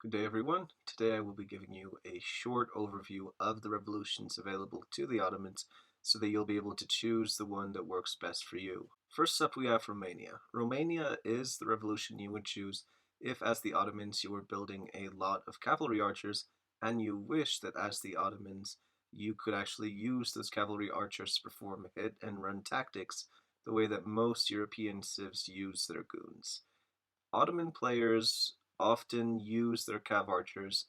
Good day, everyone. Today I will be giving you a short overview of the revolutions available to the Ottomans so that you'll be able to choose the one that works best for you. First up, we have Romania. Romania is the revolution you would choose if, as the Ottomans, you were building a lot of cavalry archers and you wish that, as the Ottomans, you could actually use those cavalry archers to perform hit and run tactics the way that most European civs use their goons. Ottoman players often use their cav archers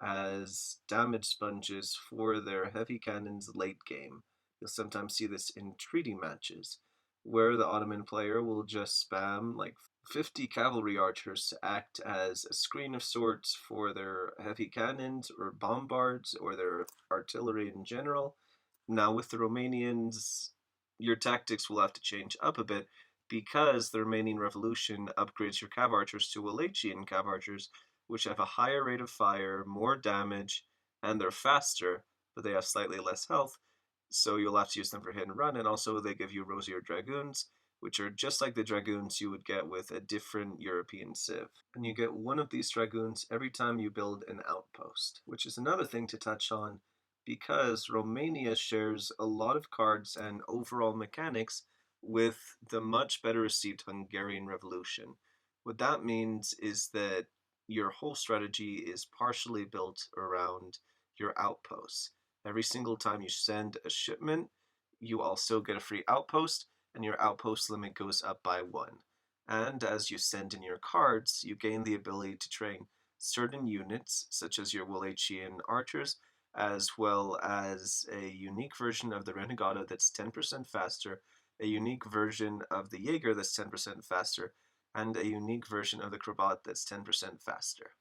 as damage sponges for their heavy cannons late game. You'll sometimes see this in treaty matches, where the Ottoman player will just spam like 50 cavalry archers to act as a screen of sorts for their heavy cannons or bombards or their artillery in general. Now, with the Romanians, your tactics will have to change up a bit because the Romanian Revolution upgrades your cav archers to Wallachian cav archers, which have a higher rate of fire, more damage, and they're faster, but they have slightly less health, so you'll have to use them for hit and run, and also they give you rosier dragoons, which are just like the dragoons you would get with a different European civ. And you get one of these dragoons every time you build an outpost, which is another thing to touch on because Romania shares a lot of cards and overall mechanics with the much better received Hungarian Revolution. What that means is that your whole strategy is partially built around your outposts. Every single time you send a shipment, you also get a free outpost, and your outpost limit goes up by 1. And as you send in your cards, you gain the ability to train certain units, such as your Wallachian archers, as well as a unique version of the Renegado that's 10% faster, a unique version of the Jaeger that's 10% faster, and a unique version of the Krabat that's 10% faster.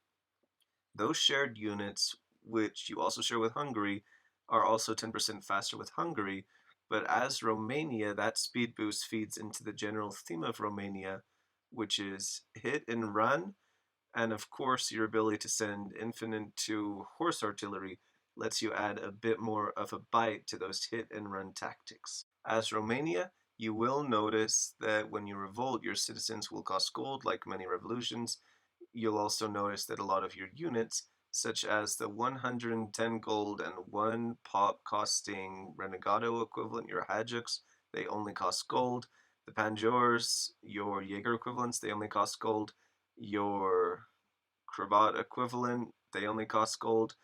Those shared units, which you also share with Hungary, are also 10% faster with Hungary, but as Romania, that speed boost feeds into the general theme of Romania, which is hit and run, and of course your ability to send infantry to horse artillery lets you add a bit more of a bite to those hit and run tactics. As Romania, you will notice that when you revolt, your citizens will cost gold, like many revolutions. You'll also notice that a lot of your units, such as the 110 gold and 1 pop costing Renegado equivalent, your Hajuks, they only cost gold. The Panjors, your Jaeger equivalents, they only cost gold. Your Kravat equivalent, they only cost gold.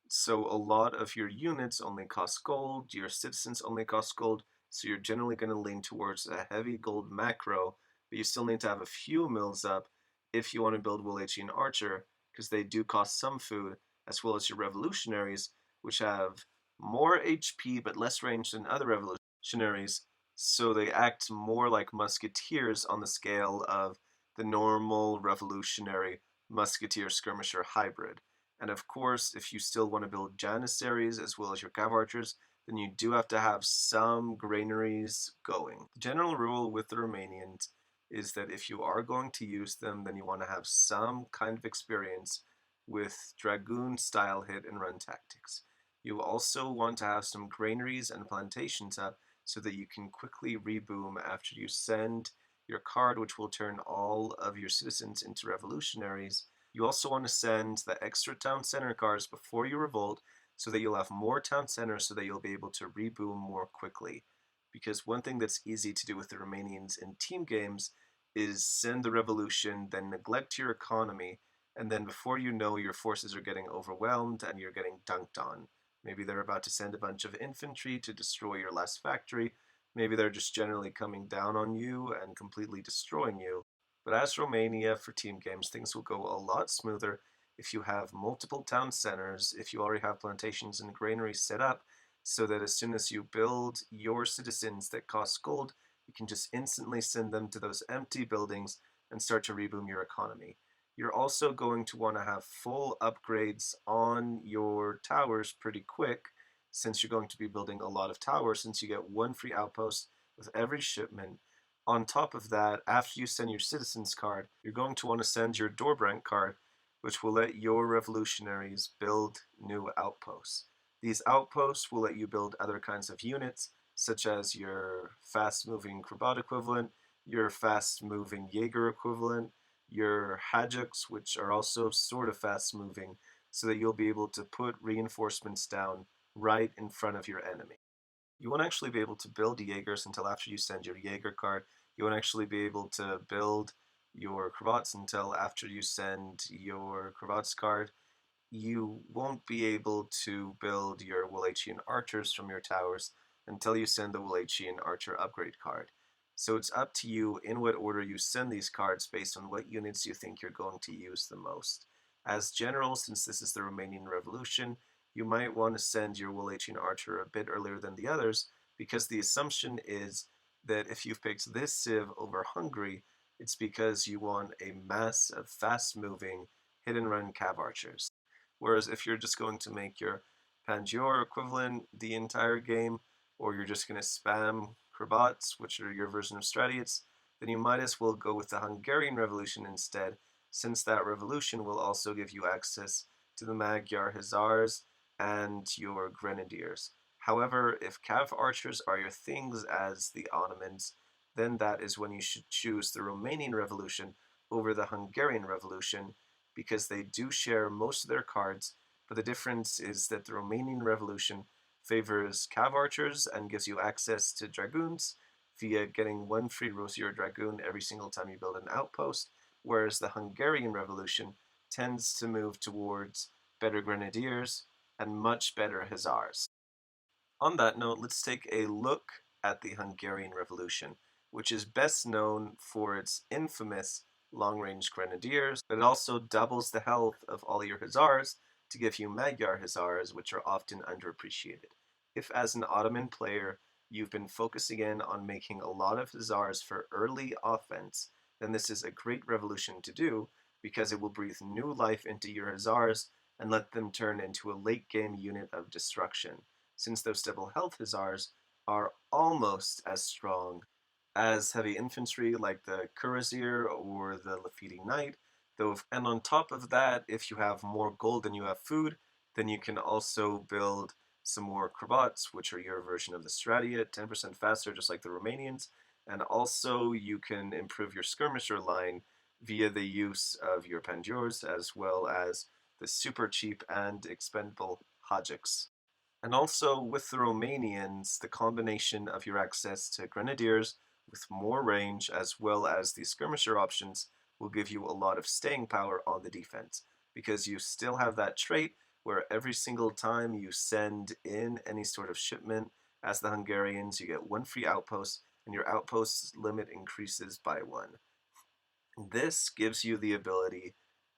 So a lot of your units only cost gold, your citizens only cost gold, so you're generally going to lean towards a heavy gold macro, but you still need to have a few mills up if you want to build Wallachian Archer, because they do cost some food, as well as your revolutionaries, which have more HP but less range than other revolutionaries, so they act more like musketeers on the scale of the normal revolutionary musketeer skirmisher hybrid. And of course, if you still want to build Janissaries as well as your cav archers, then you do have to have some granaries going. The general rule with the Romanians is that if you are going to use them, then you want to have some kind of experience with dragoon style hit and run tactics. You also want to have some granaries and plantations up so that you can quickly reboom after you send your card, which will turn all of your citizens into revolutionaries. You also want to send the extra town center cards before you revolt so that you'll have more town centers so that you'll be able to reboom more quickly. Because one thing that's easy to do with the Romanians in team games is send the revolution, then neglect your economy, and then before you know, your forces are getting overwhelmed and you're getting dunked on. Maybe they're about to send a bunch of infantry to destroy your last factory. Maybe they're just generally coming down on you and completely destroying you. But as Romania, for team games, things will go a lot smoother if you have multiple town centers, if you already have plantations and granaries set up, so that as soon as you build your citizens that cost gold, you can just instantly send them to those empty buildings and start to reboom your economy. You're also going to want to have full upgrades on your towers pretty quick, since you're going to be building a lot of towers, since you get 1 free outpost with every shipment. On top of that, after you send your citizens card, you're going to want to send your Dorbrand card, which will let your revolutionaries build new outposts. These outposts will let you build other kinds of units, such as your fast-moving Krabat equivalent, your fast-moving Jaeger equivalent, your hajuks, which are also sort of fast moving, so that you'll be able to put reinforcements down right in front of your enemy. You won't actually be able to build Jaegers until after you send your Jaeger card. You won't actually be able to build your Kravats until after you send your Kravats card. You won't be able to build your Wallachian archers from your towers until you send the Wallachian archer upgrade card. So it's up to you in what order you send these cards based on what units you think you're going to use the most. As general, since this is the Romanian Revolution, you might want to send your Wallachian archer a bit earlier than the others, because the assumption is that if you've picked this civ over Hungary, it's because you want a mass of fast-moving, hit-and-run cav archers. Whereas if you're just going to make your Pandior equivalent the entire game, or you're just going to spam Kravats, which are your version of Stratiots, then you might as well go with the Hungarian Revolution instead, since that revolution will also give you access to the Magyar Hussars and your Grenadiers. However, if Cav archers are your things as the Ottomans, then that is when you should choose the Romanian Revolution over the Hungarian Revolution, because they do share most of their cards, but the difference is that the Romanian Revolution favors cav archers and gives you access to dragoons via getting one free Rosier dragoon every single time you build an outpost, whereas the Hungarian Revolution tends to move towards better grenadiers and much better hussars. On that note, let's take a look at the Hungarian Revolution, which is best known for its infamous long-range grenadiers, but it also doubles the health of all your hussars to give you Magyar hussars, which are often underappreciated. If, as an Ottoman player, you've been focusing in on making a lot of hussars for early offense, then this is a great revolution to do, because it will breathe new life into your hussars and let them turn into a late-game unit of destruction, since those double health hussars are almost as strong as heavy infantry like the cuirassier or the Lafitte knight. And on top of that, if you have more gold than you have food, then you can also build some more kravats, which are your version of the Stratia, 10% faster, just like the Romanians. And also you can improve your skirmisher line via the use of your panjurs, as well as the super cheap and expendable hajiks. And also with the Romanians, the combination of your access to grenadiers with more range as well as the skirmisher options will give you a lot of staying power on the defense, because you still have that trait where every single time you send in any sort of shipment as the Hungarians, you get one free outpost, and your outpost limit increases by one. This gives you the ability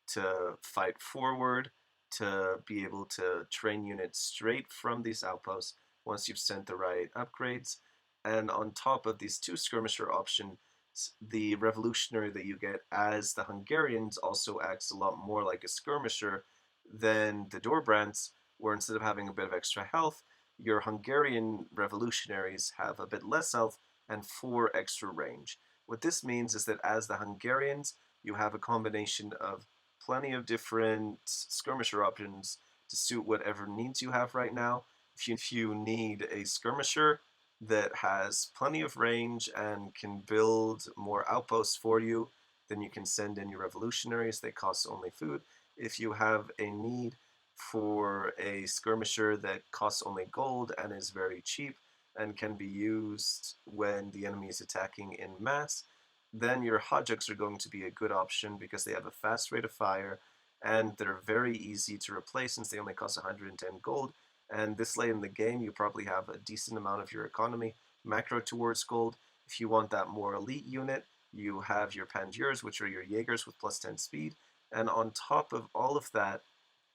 to fight forward, to be able to train units straight from these outposts once you've sent the right upgrades. And on top of these two skirmisher options, the revolutionary that you get as the Hungarians also acts a lot more like a skirmisher than the Dorbrands, where instead of having a bit of extra health, your Hungarian revolutionaries have a bit less health and 4 extra range. What this means is that as the Hungarians, you have a combination of plenty of different skirmisher options to suit whatever needs you have right now. If you need a skirmisher that has plenty of range and can build more outposts for you, then you can send in your revolutionaries. They cost only food. If you have a need for a skirmisher that costs only gold and is very cheap and can be used when the enemy is attacking in mass, then your hajuks are going to be a good option, because they have a fast rate of fire and they're very easy to replace since they only cost 110 gold. And this late in the game, you probably have a decent amount of your economy macro towards gold. If you want that more elite unit, you have your Panjurs, which are your Jaegers with plus 10 speed. And on top of all of that,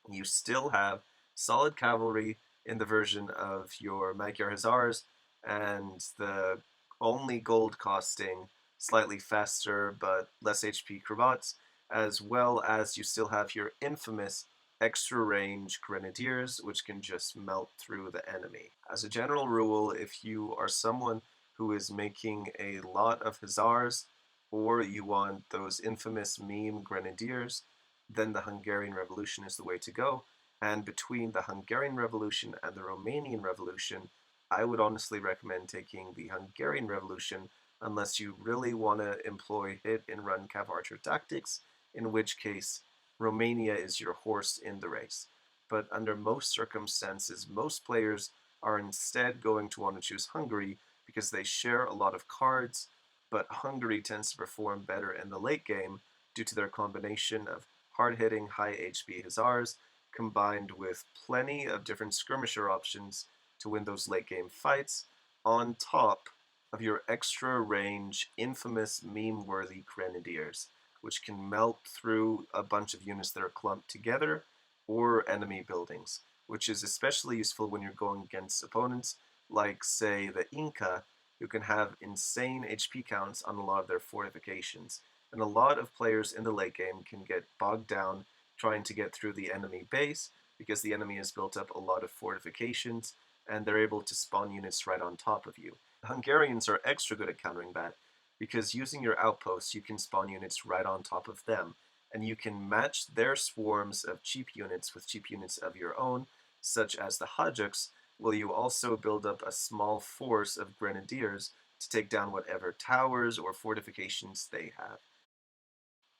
you still have solid cavalry in the version of your Magyar Hussars, and the only gold costing slightly faster but less HP Kravats, as well as you still have your infamous extra range grenadiers, which can just melt through the enemy. As a general rule, if you are someone who is making a lot of hussars, or you want those infamous meme grenadiers, then the Hungarian Revolution is the way to go. And between the Hungarian Revolution and the Romanian Revolution, I would honestly recommend taking the Hungarian Revolution, unless you really want to employ hit and run cav archer tactics, in which case Romania is your horse in the race. But under most circumstances, most players are instead going to want to choose Hungary because they share a lot of cards, but Hungary tends to perform better in the late game due to their combination of hard-hitting, high HP Hussars combined with plenty of different skirmisher options to win those late game fights, on top of your extra range, infamous meme-worthy grenadiers, which can melt through a bunch of units that are clumped together or enemy buildings, which is especially useful when you're going against opponents like, say, the Inca, who can have insane HP counts on a lot of their fortifications. And a lot of players in the late game can get bogged down trying to get through the enemy base because the enemy has built up a lot of fortifications and they're able to spawn units right on top of you. The Hungarians are extra good at countering that because using your outposts you can spawn units right on top of them, and you can match their swarms of cheap units with cheap units of your own, such as the Hajuks, while you also build up a small force of grenadiers to take down whatever towers or fortifications they have.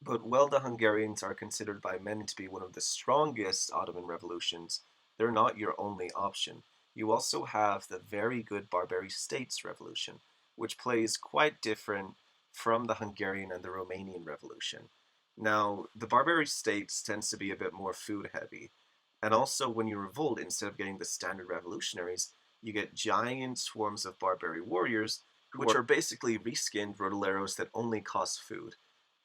But while the Hungarians are considered by many to be one of the strongest Ottoman revolutions, they're not your only option. You also have the very good Barbary States Revolution, which plays quite different from the Hungarian and the Romanian Revolution. Now, the Barbary States tends to be a bit more food heavy, and also when you revolt, instead of getting the standard revolutionaries, you get giant swarms of Barbary warriors, which are basically reskinned Rodoleros that only cost food.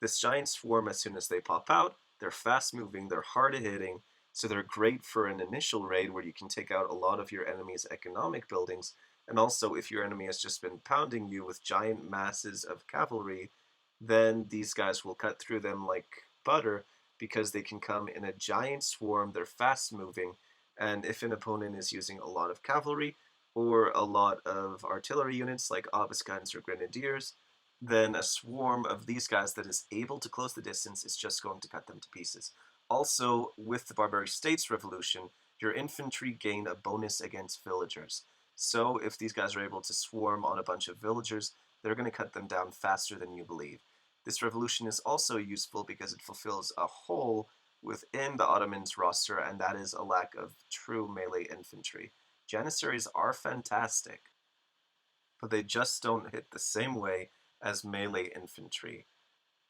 This giant swarm, as soon as they pop out, they're fast moving, they're hard hitting, so they're great for an initial raid where you can take out a lot of your enemy's economic buildings, and also if your enemy has just been pounding you with giant masses of cavalry, then these guys will cut through them like butter because they can come in a giant swarm, they're fast moving, and if an opponent is using a lot of cavalry or a lot of artillery units like obuscans or grenadiers, then a swarm of these guys that is able to close the distance is just going to cut them to pieces. Also, with the Barbary States Revolution, your infantry gain a bonus against villagers. So if these guys are able to swarm on a bunch of villagers, they're going to cut them down faster than you believe. This revolution is also useful because it fulfills a hole within the Ottomans' roster, and that is a lack of true melee infantry. Janissaries are fantastic, but they just don't hit the same way as melee infantry.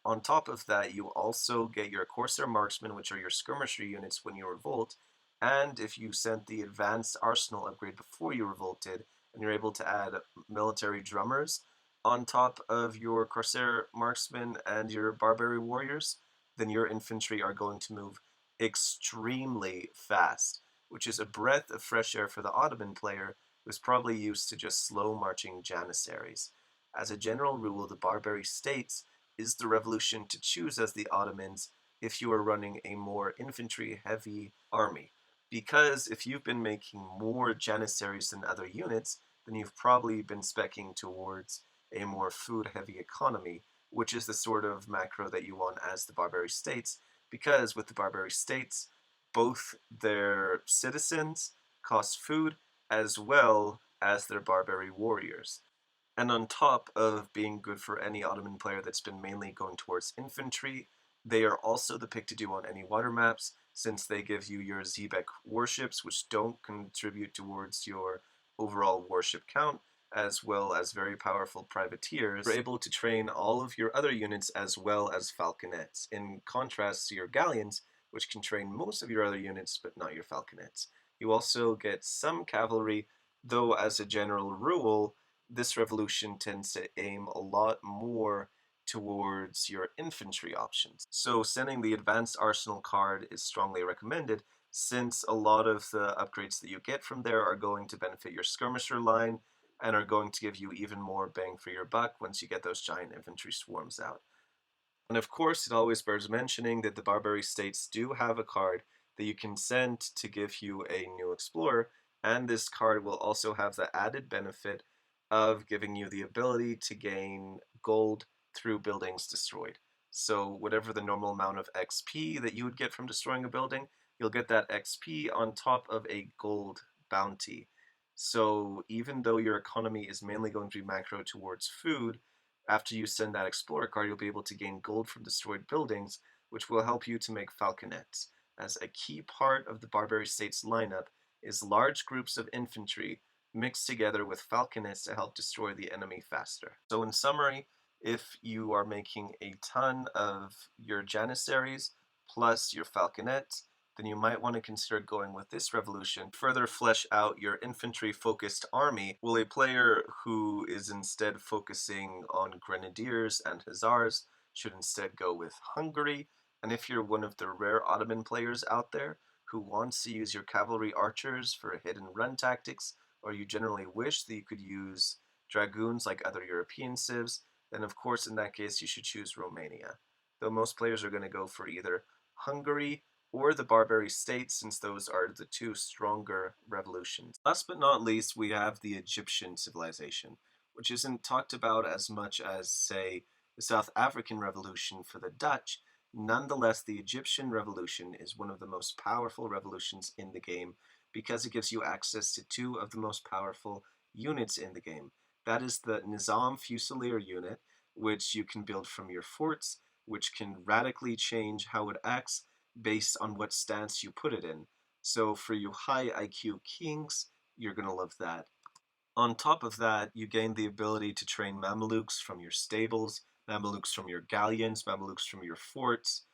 On top of that, you also get your Corsair Marksmen, which are your skirmisher units when you revolt, and if you sent the advanced arsenal upgrade before you revolted, and you're able to add military drummers on top of your Corsair Marksmen and your Barbary warriors, then your infantry are going to move extremely fast, which is a breath of fresh air for the Ottoman player who's probably used to just slow marching Janissaries. As a general rule, the Barbary States is the revolution to choose as the Ottomans if you are running a more infantry-heavy army. Because if you've been making more Janissaries than other units, then you've probably been speccing towards a more food-heavy economy, which is the sort of macro that you want as the Barbary States, because with the Barbary States, both their citizens cost food as well as their Barbary warriors. And on top of being good for any Ottoman player that's been mainly going towards infantry, they are also the pick to do on any water maps, since they give you your Zebek warships, which don't contribute towards your overall warship count, as well as very powerful privateers. You're able to train all of your other units as well as falconets, in contrast to your galleons, which can train most of your other units, but not your falconets. You also get some cavalry, though as a general rule, this revolution tends to aim a lot more towards your infantry options. So sending the advanced arsenal card is strongly recommended, since a lot of the upgrades that you get from there are going to benefit your skirmisher line and are going to give you even more bang for your buck once you get those giant infantry swarms out. And of course, it always bears mentioning that the Barbary States do have a card that you can send to give you a new explorer, and this card will also have the added benefit of giving you the ability to gain gold through buildings destroyed. So whatever the normal amount of XP that you would get from destroying a building, you'll get that XP on top of a gold bounty. So even though your economy is mainly going to be macro towards food, After you send that explorer card, you'll be able to gain gold from destroyed buildings, which will help you to make falconets, as a key part of the Barbary States lineup is large groups of infantry mixed together with falconets to help destroy the enemy faster. So in summary, if you are making a ton of your Janissaries plus your falconets, then you might want to consider going with this revolution. Further flesh out your infantry-focused army, will a player who is instead focusing on grenadiers and hussars should instead go with Hungary. And if you're one of the rare Ottoman players out there who wants to use your cavalry archers for hit and run tactics, or you generally wish that you could use dragoons like other European civs, then of course in that case you should choose Romania. Though most players are going to go for either Hungary or the Barbary States, since those are the two stronger revolutions. Last but not least, we have the Egyptian civilization, which isn't talked about as much as, say, the South African Revolution for the Dutch. Nonetheless, the Egyptian Revolution is one of the most powerful revolutions in the game because it gives you access to two of the most powerful units in the game. That is the Nizam Fusilier unit, which you can build from your forts, which can radically change how it acts based on what stance you put it in. So for you high IQ kings, you're going to love that. On top of that, you gain the ability to train Mamelukes from your stables, Mamelukes from your galleons, Mamelukes from your forts,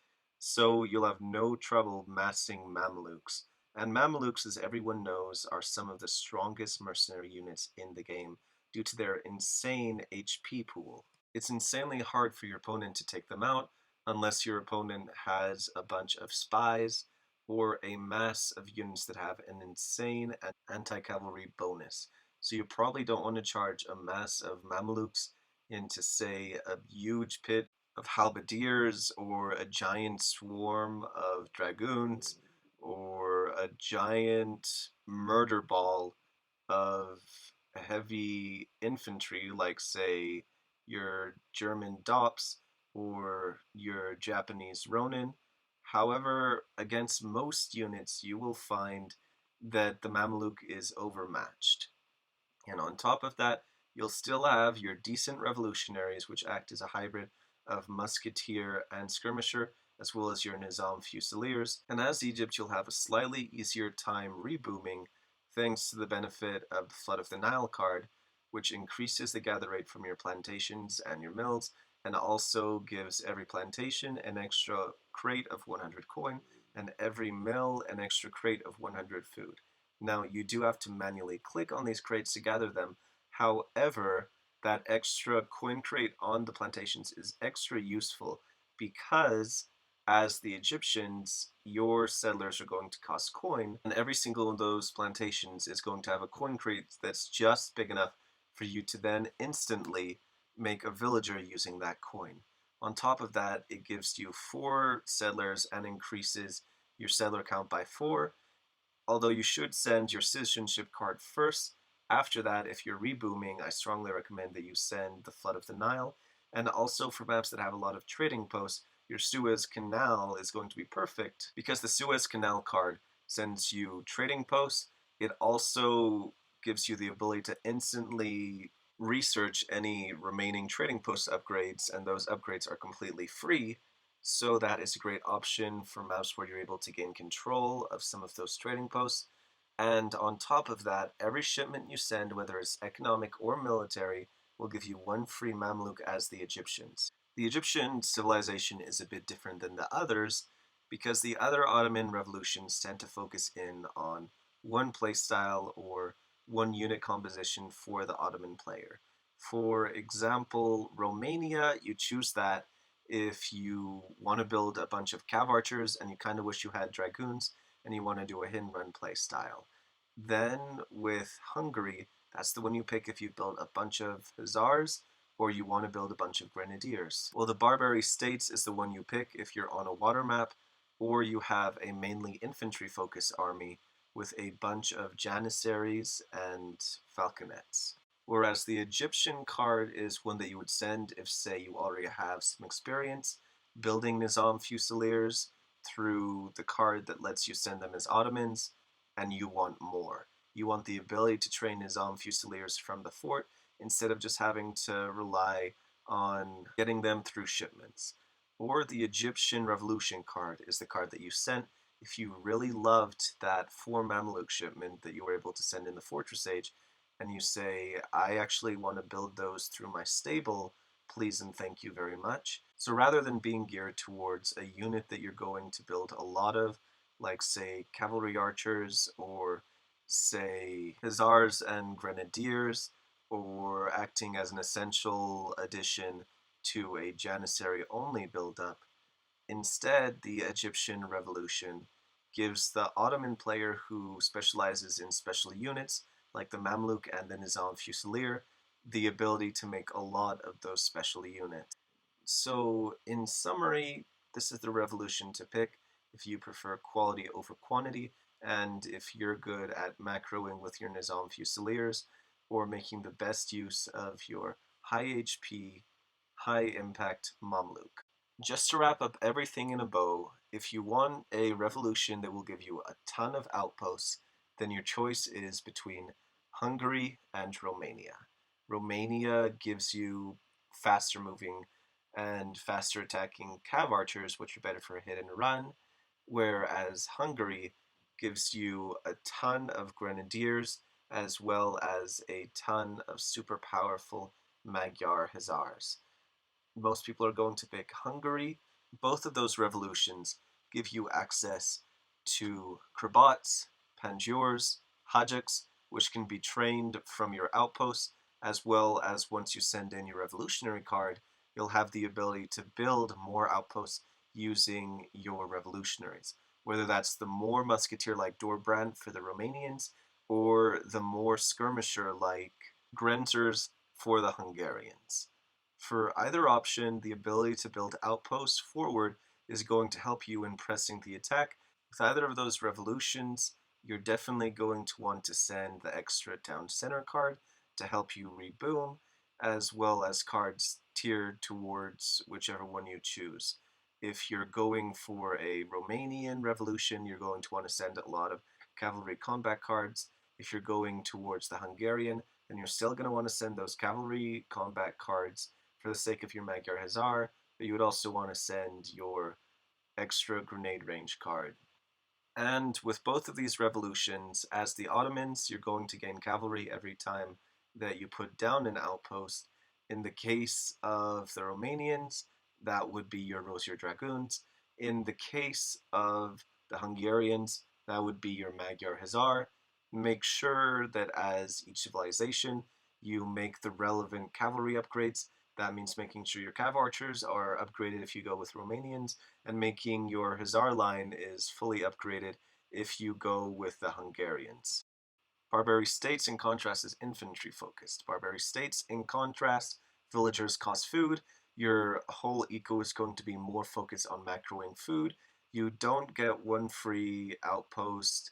so you'll have no trouble massing Mamelukes. And Mamelukes, as everyone knows, are some of the strongest mercenary units in the game due to their insane HP pool. It's insanely hard for your opponent to take them out unless your opponent has a bunch of spies or a mass of units that have an insane anti-cavalry bonus. So you probably don't want to charge a mass of Mamelukes into, say, a huge pit of halberdiers or a giant swarm of dragoons or a giant murder ball of heavy infantry like, say, your German Dops or your Japanese Ronin. However, against most units, you will find that the Mameluke is overmatched. And on top of that, you'll still have your decent revolutionaries, which act as a hybrid of musketeer and skirmisher, as well as your Nizam Fusiliers. And as Egypt, you'll have a slightly easier time rebooming, thanks to the benefit of the Flood of the Nile card, which increases the gather rate from your plantations and your mills, and also gives every plantation an extra crate of 100 coin, and every mill an extra crate of 100 food. Now, you do have to manually click on these crates to gather them. However, that extra coin crate on the plantations is extra useful because, as the Egyptians, your settlers are going to cost coin, and every single of those plantations is going to have a coin crate that's just big enough for you to then instantly make a villager using that coin. On top of that, it gives you 4 settlers and increases your settler count by 4, although you should send your citizenship card first. After that, if you're rebooming, I strongly recommend that you send the Flood of the Nile. And also for maps that have a lot of trading posts, your Suez Canal is going to be perfect because the Suez Canal card sends you trading posts. It also gives you the ability to instantly research any remaining trading post upgrades, and those upgrades are completely free. So that is a great option for maps where you're able to gain control of some of those trading posts. And on top of that, every shipment you send, whether it's economic or military, will give you 1 free Mamluk as the Egyptians. The Egyptian civilization is a bit different than the others because the other Ottoman revolutions tend to focus in on one playstyle or one unit composition for the Ottoman player. For example, Romania, you choose that if you want to build a bunch of cav archers and you kind of wish you had dragoons and you want to do a hit and run play style. Then with Hungary, that's the one you pick if you build a bunch of hussars or you want to build a bunch of grenadiers. Well, the Barbary States is the one you pick if you're on a water map or you have a mainly infantry focused army with a bunch of janissaries and falconets. Whereas the Egyptian card is one that you would send if, say, you already have some experience building Nizam Fusiliers through the card that lets you send them as Ottomans, and you want more. You want the ability to train Nizam Fusiliers from the fort instead of just having to rely on getting them through shipments. Or the Egyptian Revolution card is the card that you sent if you really loved that 4 Mamluk shipment that you were able to send in the Fortress Age, and you say, I actually want to build those through my stable, please and thank you very much. So rather than being geared towards a unit that you're going to build a lot of, like say cavalry archers or say hussars and grenadiers, or acting as an essential addition to a Janissary only build-up, instead the Egyptian Revolution gives the Ottoman player who specializes in special units, like the Mamluk and the Nizam Fusilier, the ability to make a lot of those special units. So, in summary, this is the revolution to pick if you prefer quality over quantity, and if you're good at macroing with your Nizam Fusiliers, or making the best use of your high HP, high impact Mamluk. Just to wrap up everything in a bow, if you want a revolution that will give you a ton of outposts, then your choice is between Hungary and Romania. Romania gives you faster moving and faster attacking cav archers, which are better for a hit and run, whereas Hungary gives you a ton of grenadiers as well as a ton of super powerful Magyar hussars. Most people are going to pick Hungary. Both of those revolutions give you access to Krabats, Panjurs, Hajiks, which can be trained from your outposts, as well as once you send in your revolutionary card, you'll have the ability to build more outposts using your revolutionaries. Whether that's the more musketeer-like Dorbrand for the Romanians, or the more skirmisher-like Grenzers for the Hungarians. For either option, the ability to build outposts forward is going to help you in pressing the attack. With either of those revolutions, you're definitely going to want to send the extra town center card to help you reboom, as well as cards tiered towards whichever one you choose. If you're going for a Romanian revolution, you're going to want to send a lot of cavalry combat cards. If you're going towards the Hungarian, then you're still going to want to send those cavalry combat cards for the sake of your Magyar Hussar, but you would also want to send your extra grenade range card. And with both of these revolutions, as the Ottomans, you're going to gain cavalry every time that you put down an outpost. In the case of the Romanians, that would be your Rosier Dragoons. In the case of the Hungarians, that would be your Magyar Hussar. Make sure that as each civilization, you make the relevant cavalry upgrades. That means making sure your cav archers are upgraded if you go with Romanians, and making your Hussar line is fully upgraded if you go with the Hungarians. Barbary states, in contrast, is infantry focused. Barbary states, in contrast, villagers cost food. Your whole eco is going to be more focused on macroing food. You don't get one free outpost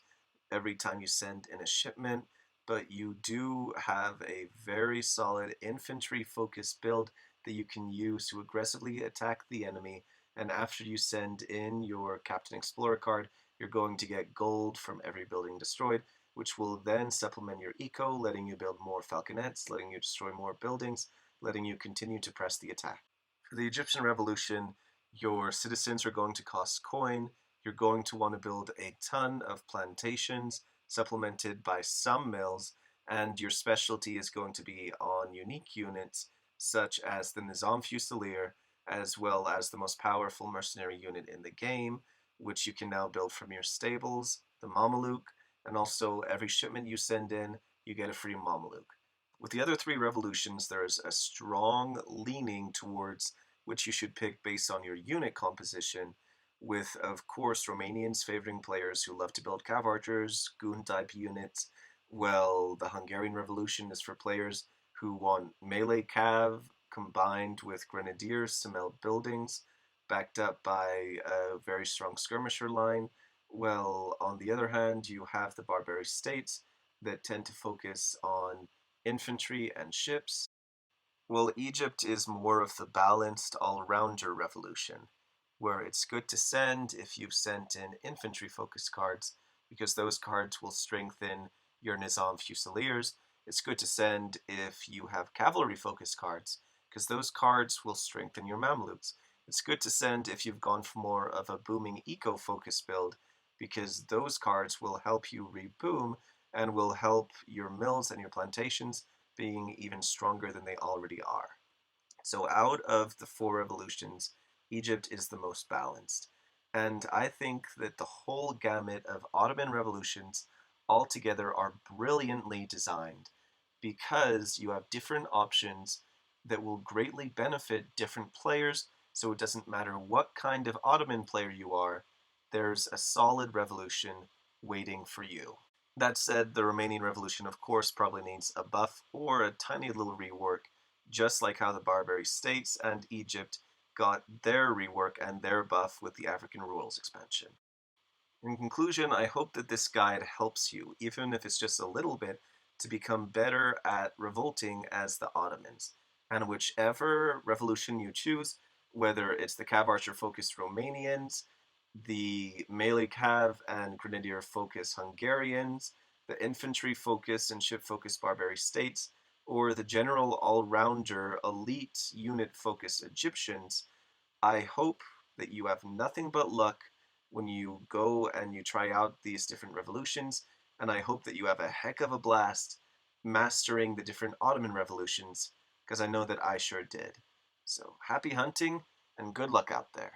every time you send in a shipment, but you do have a very solid infantry focused build that you can use to aggressively attack the enemy. And after you send in your Captain Explorer card, you're going to get gold from every building destroyed, which will then supplement your eco, letting you build more falconets, letting you destroy more buildings, letting you continue to press the attack. For the Egyptian Revolution, your citizens are going to cost coin. You're going to want to build a ton of plantations, supplemented by some mills, and your specialty is going to be on unique units, such as the Nizam Fusilier, as well as the most powerful mercenary unit in the game, which you can now build from your stables, the Mameluke, and also every shipment you send in, you get a free Mameluke. With the other 3 revolutions, there's a strong leaning towards which you should pick based on your unit composition, with, of course, Romanians favoring players who love to build cav archers, goon-type units, while the Hungarian Revolution is for players who want melee cav combined with grenadiers to melt buildings, backed up by a very strong skirmisher line. Well, on the other hand, you have the Barbary states that tend to focus on infantry and ships. Well, Egypt is more of the balanced all-rounder revolution, where it's good to send if you've sent in infantry-focused cards, because those cards will strengthen your Nizam Fusiliers. It's good to send if you have cavalry-focused cards, because those cards will strengthen your Mamluks. It's good to send if you've gone for more of a booming eco-focus build, because those cards will help you reboom and will help your mills and your plantations being even stronger than they already are. So out of the four revolutions, Egypt is the most balanced. And I think that the whole gamut of Ottoman revolutions altogether are brilliantly designed because you have different options that will greatly benefit different players. So it doesn't matter what kind of Ottoman player you are, there's a solid revolution waiting for you. That said, the Romanian Revolution, of course, probably needs a buff or a tiny little rework, just like how the Barbary states and Egypt got their rework and their buff with the African Rules expansion. In conclusion, I hope that this guide helps you, even if it's just a little bit, to become better at revolting as the Ottomans. And whichever revolution you choose, whether it's the Cav Archer focused Romanians, the melee Cav and Grenadier focused Hungarians, the infantry focused and ship focused Barbary states, or the general all-rounder elite unit focused Egyptians, I hope that you have nothing but luck when you go and you try out these different revolutions, and I hope that you have a heck of a blast mastering the different Ottoman revolutions, because I know that I sure did. So happy hunting, and good luck out there.